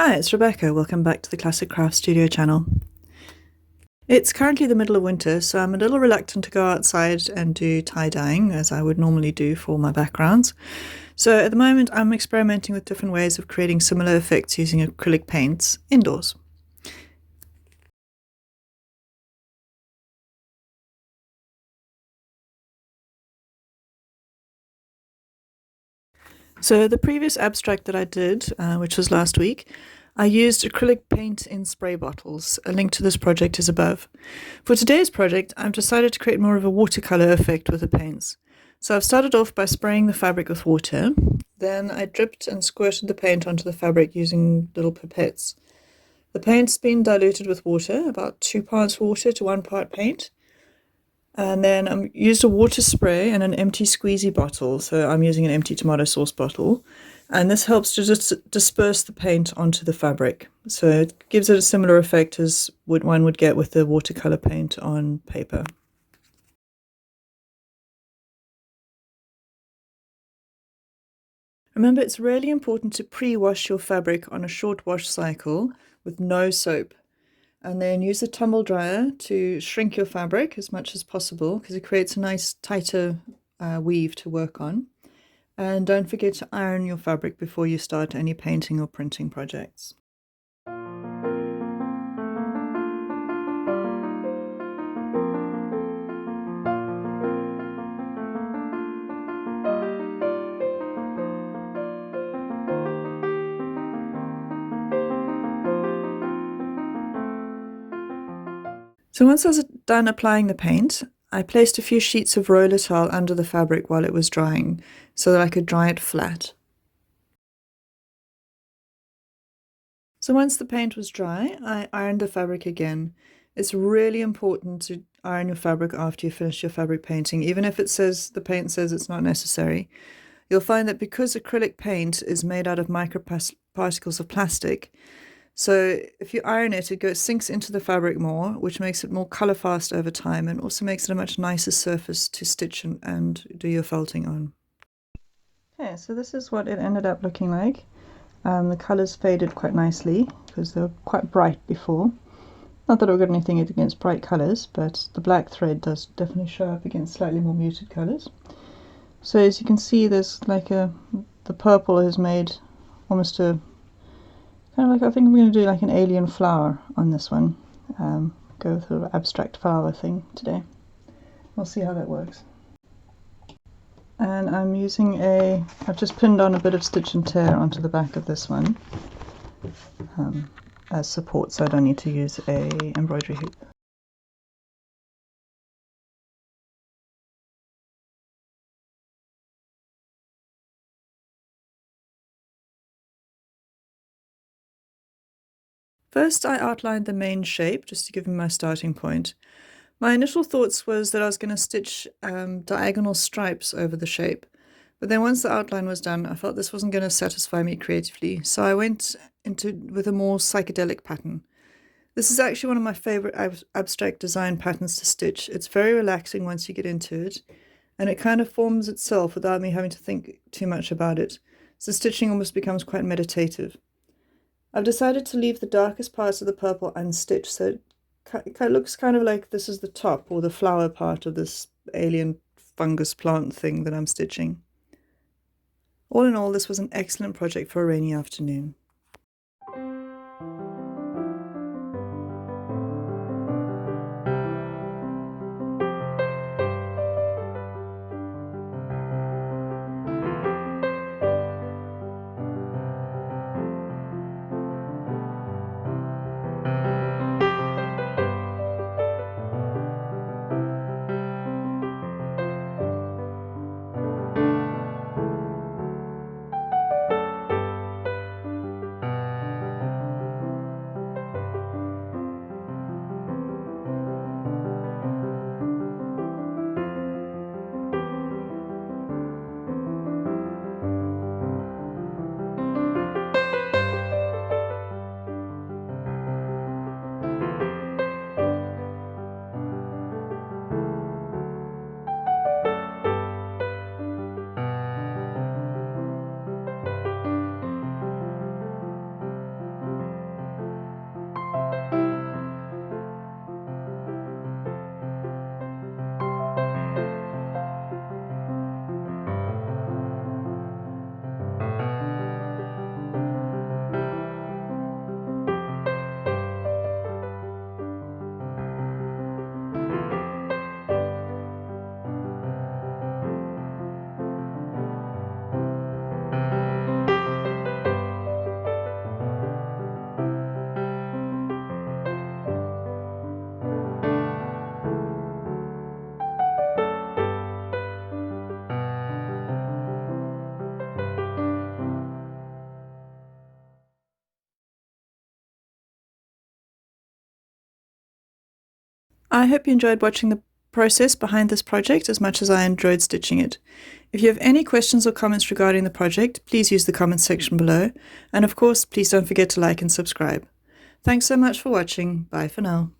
Hi, it's Rebecca. Welcome back to the Classic Craft Studio channel. It's currently the middle of winter, so I'm a little reluctant to go outside and do tie-dyeing as I would normally do for my backgrounds. So at the moment I'm experimenting with different ways of creating similar effects using acrylic paints indoors. So the previous abstract that I did, which was last week, I used acrylic paint in spray bottles. A link to this project is above. For today's project, I've decided to create more of a watercolour effect with the paints. So I've started off by spraying the fabric with water. Then I dripped and squirted the paint onto the fabric using little pipettes. The paint's been diluted with water, about 2 parts water to 1 part paint. And then I used a water spray and an empty squeezy bottle. So I'm using an empty tomato sauce bottle. And this helps to just disperse the paint onto the fabric. So it gives it a similar effect as what one would get with the watercolor paint on paper. Remember, it's really important to pre-wash your fabric on a short wash cycle with no soap. And then use a tumble dryer to shrink your fabric as much as possible because it creates a nice tighter weave to work on. And don't forget to iron your fabric before you start any painting or printing projects. So once I was done applying the paint, I placed a few sheets of roller towel under the fabric while it was drying so that I could dry it flat. So once the paint was dry, I ironed the fabric again. It's really important to iron your fabric after you finish your fabric painting, even if the paint says it's not necessary. You'll find that because acrylic paint is made out of microparticles of plastic, so if you iron it, it sinks into the fabric more, which makes it more color fast over time and also makes it a much nicer surface to stitch and do your felting on. Okay, so this is what it ended up looking like. The colors faded quite nicely because they were quite bright before. Not that I've got anything against bright colors, but the black thread does definitely show up against slightly more muted colors. So as you can see, there's like the purple has made almost a kind of like, I think I'm going to do like an alien flower on this one. Go with an abstract flower thing today. We'll see how that works. And I'm using I've just pinned on a bit of stitch and tear onto the back of this one as support, so I don't need to use a embroidery hoop. First, I outlined the main shape just to give me my starting point. My initial thoughts was that I was going to stitch diagonal stripes over the shape, but then once the outline was done, I felt this wasn't going to satisfy me creatively, so I went with a more psychedelic pattern. This is actually one of my favorite abstract design patterns to stitch. It's very relaxing once you get into it, and it kind of forms itself without me having to think too much about it. So stitching almost becomes quite meditative. I've decided to leave the darkest parts of the purple unstitched, so it looks kind of like this is the top or the flower part of this alien fungus plant thing that I'm stitching. All in all, this was an excellent project for a rainy afternoon. I hope you enjoyed watching the process behind this project as much as I enjoyed stitching it. If you have any questions or comments regarding the project, please use the comments section below. And of course, please don't forget to like and subscribe. Thanks so much for watching. Bye for now.